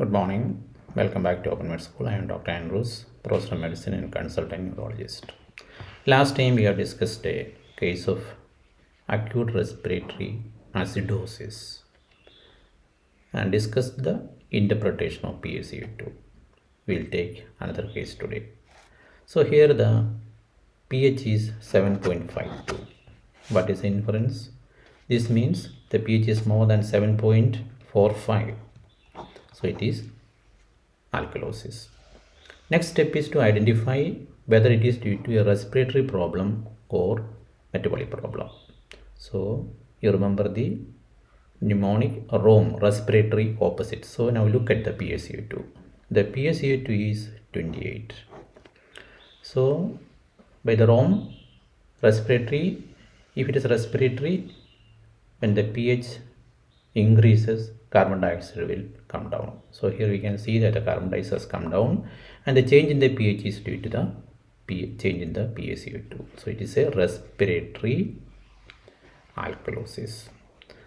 Good morning. Welcome back to Open Med School. I am Dr. Andrews, Professor of Medicine and Consultant Neurologist. Last time we have discussed a case of acute respiratory acidosis and discussed the interpretation of PaCO2. We'll take another case today. So here the pH is 7.52. What is the inference? This means the pH is more than 7.45. So it is alkalosis. Next step is to identify whether it is due to a respiratory problem or metabolic problem. So you remember the mnemonic ROM, respiratory opposite. So now look at the PaCO2. The PaCO2 is 28. So by the ROM, respiratory, if it is respiratory, when the pH increases, carbon dioxide will come down. So here we can see that the carbon dioxide has come down and the change in the pH is due to the change in the PaCO2. So it is a respiratory alkalosis.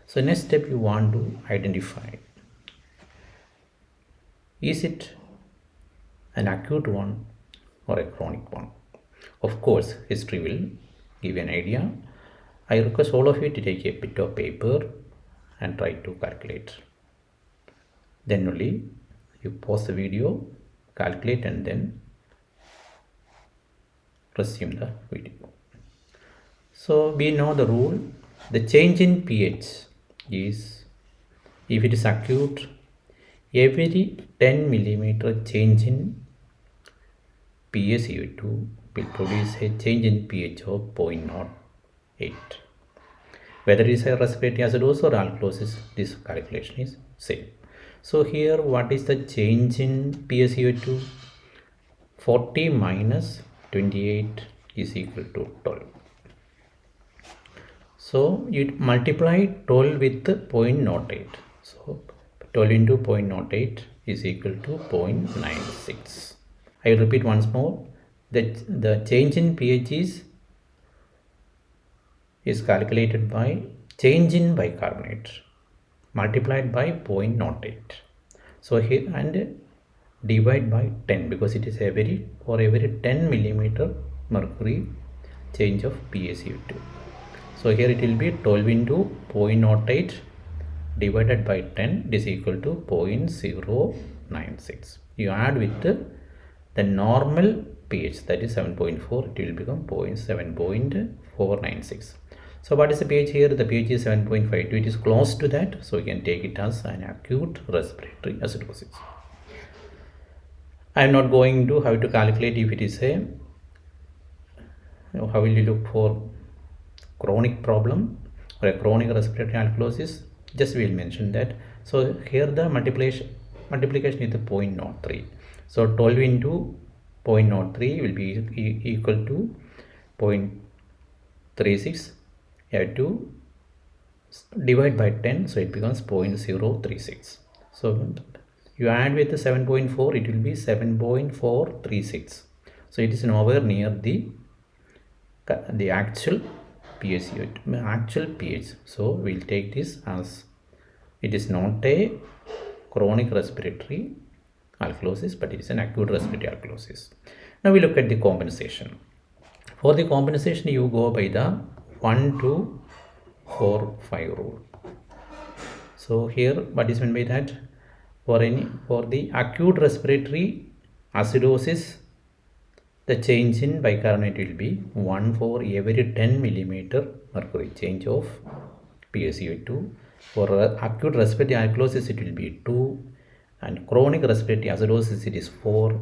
So next step you want to identify, is it an acute one or a chronic one? Of course, history will give you an idea. I request all of you to take a bit of paper and try to calculate. Then only you pause the video, calculate, and then resume the video. So we know the rule. The change in pH is, if it is acute, every 10 millimeter change in PaCO2 will produce a change in pH of 0.08. Whether it is a respiratory acidosis or alkalosis, this calculation is same. So here what is the change in PaCO2? 40 minus 28 is equal to 12. So you multiply 12 with 0.08. So 12 into 0.08 is equal to 0.96. I will repeat once more. The change in pH is calculated by change in bicarbonate multiplied by 0.08. So here and divide by 10 because it is for every 10 millimeter mercury change of PaCO2. So here it will be 12 into 0.08 divided by 10 is equal to 0.096. You add with the normal pH, that is 7.4, it will become 7.496. So what is the pH here? The pH is 7.52. It is close to that, so we can take it as an acute respiratory acidosis. I am not going to how to calculate if it is a, how will you look for chronic problem or a chronic respiratory alkalosis. Just we will mention that. So here the multiplication is the 0.03. So 12 into 0.03 will be equal to 0.36. You have to divide by 10, so it becomes 0.036. So you add with the 7.4, it will be 7.436. So it is nowhere near the actual PaCO2, actual pH. So we'll take this as it is not a chronic respiratory alkalosis, but it is an acute respiratory alkalosis. Now we look at the compensation. For the compensation, you go by the 1, 2, 4, 5 rule. So here what is meant by that? For the acute respiratory acidosis, the change in bicarbonate will be 1 for every 10 millimeter mercury change of PaCO2. For acute respiratory alkalosis, it will be 2, and chronic respiratory acidosis, it is 4,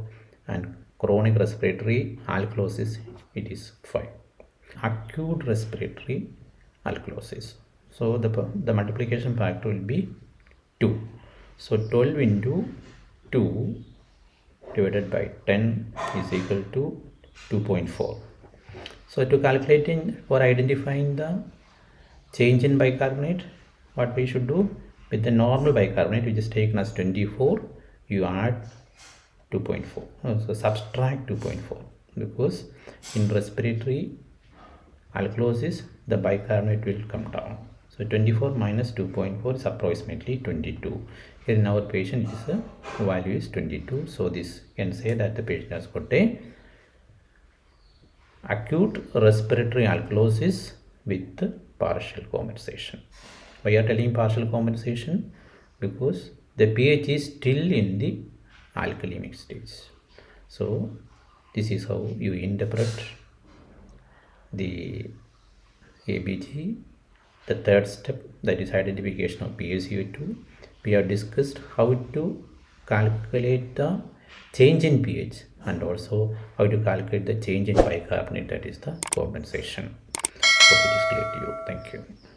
and chronic respiratory alkalosis, it is 5. Acute respiratory alkalosis. So the multiplication factor will be 2. So 12 into 2 divided by 10 is equal to 2.4. So to calculating for identifying the change in bicarbonate, what we should do, with the normal bicarbonate which is taken as 24, you add 2.4. So subtract 2.4 because in respiratory alkalosis the bicarbonate will come down. So 24 minus 2.4 is approximately 22. Here in our patient value is 22. So this can say that the patient has got a acute respiratory alkalosis with partial compensation. Why are telling partial compensation? Because the pH is still in the alkalemic stage. So this is how you interpret the ABG. The third step, that is identification of PaCO2. We have discussed how to calculate the change in pH and also how to calculate the change in bicarbonate, that is the compensation. Hope it is clear to you. Thank you.